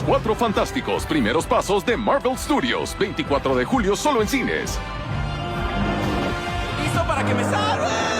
Los Cuatro Fantásticos, primeros pasos de Marvel Studios, 24 de julio solo en cines. ¡Listo para que me salve!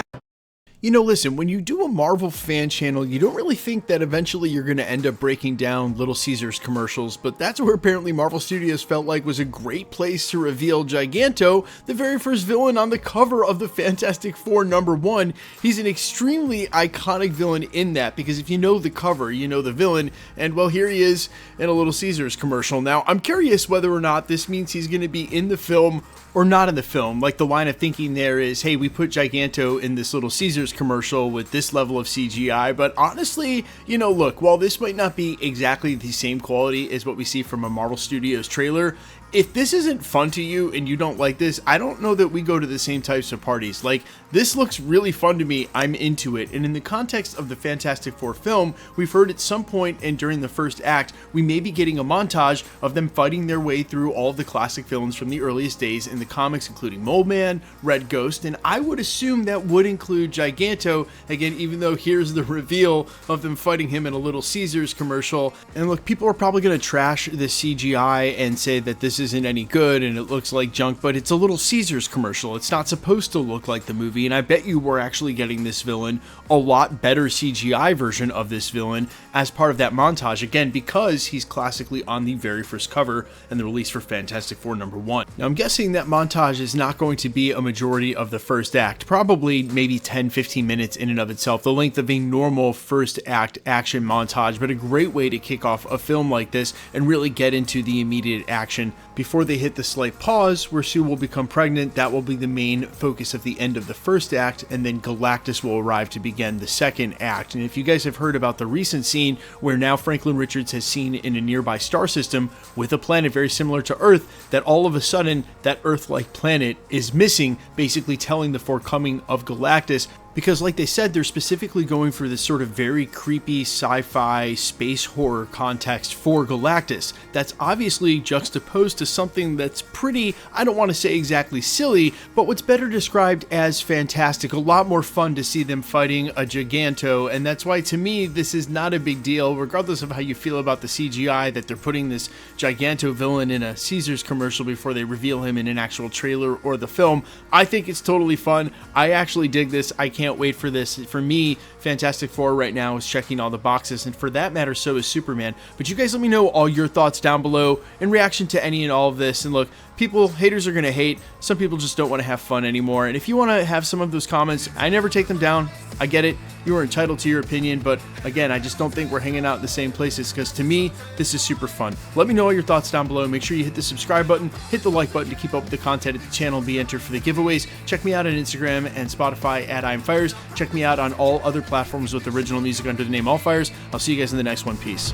You know, listen, when you do a Marvel fan channel, you don't really think that eventually you're going to end up breaking down Little Caesars commercials, but that's where apparently Marvel Studios felt like was a great place to reveal Giganto, the very first villain on the cover of the Fantastic Four #1. He's an extremely iconic villain in that, because if you know the cover, you know the villain, and well, here he is in a Little Caesars commercial. Now, I'm curious whether or not this means he's going to be in the film or not in the film. Like, the line of thinking there is, hey, we put Giganto in this Little Caesars commercial with this level of CGI, but honestly, you know, look, while this might not be exactly the same quality as what we see from a Marvel Studios trailer, if this isn't fun to you and you don't like this, I don't know that we go to the same types of parties. Like, this looks really fun to me, I'm into it, and in the context of the Fantastic Four film, we've heard at some point and during the first act, we may be getting a montage of them fighting their way through all of the classic villains from the earliest days in the comics, including Mole Man, Red Ghost, and I would assume that would include Giganto, again, even though here's the reveal of them fighting him in a Little Caesars commercial. And look, people are probably going to trash the CGI and say that this isn't any good and it looks like junk, but it's a Little Caesars commercial. It's not supposed to look like the movie, and I bet you we're actually getting this villain, a lot better CGI version of this villain, as part of that montage, again, because he's classically on the very first cover and the release for Fantastic Four #1. Now, I'm guessing that montage is not going to be a majority of the first act, probably maybe 10-15 minutes in and of itself, the length of a normal first act action montage, but a great way to kick off a film like this and really get into the immediate action before they hit the slight pause where Sue will become pregnant. That will be the main focus of the end of the first act, and then Galactus will arrive to begin the second act. And if you guys have heard about the recent scene where now Franklin Richards has seen in a nearby star system with a planet very similar to Earth, that all of a sudden that Earth-like planet is missing, basically telling the forecoming of Galactus, because like they said, they're specifically going for this sort of very creepy sci-fi space horror context for Galactus. That's obviously juxtaposed to something that's pretty, I don't want to say exactly silly, but what's better described as fantastic. A lot more fun to see them fighting a Giganto, and that's why to me this is not a big deal, regardless of how you feel about the CGI, that they're putting this Giganto villain in a Caesars commercial before they reveal him in an actual trailer or the film. I think it's totally fun. I actually dig this. I can't wait for this. For me, Fantastic Four right now is checking all the boxes, and for that matter, so is Superman. But you guys let me know all your thoughts down below in reaction to any and all of this. And look, haters are going to hate. Some people just don't want to have fun anymore. And if you want to have some of those comments, I never take them down. I get it. You are entitled to your opinion. But again, I just don't think we're hanging out in the same places, because to me, this is super fun. Let me know all your thoughts down below. Make sure you hit the subscribe button, hit the like button to keep up with the content at the channel and be entered for the giveaways. Check me out on Instagram and Spotify at IamFires. Check me out on all other platforms with original music under the name Allfires. I'll see you guys in the next one. Peace.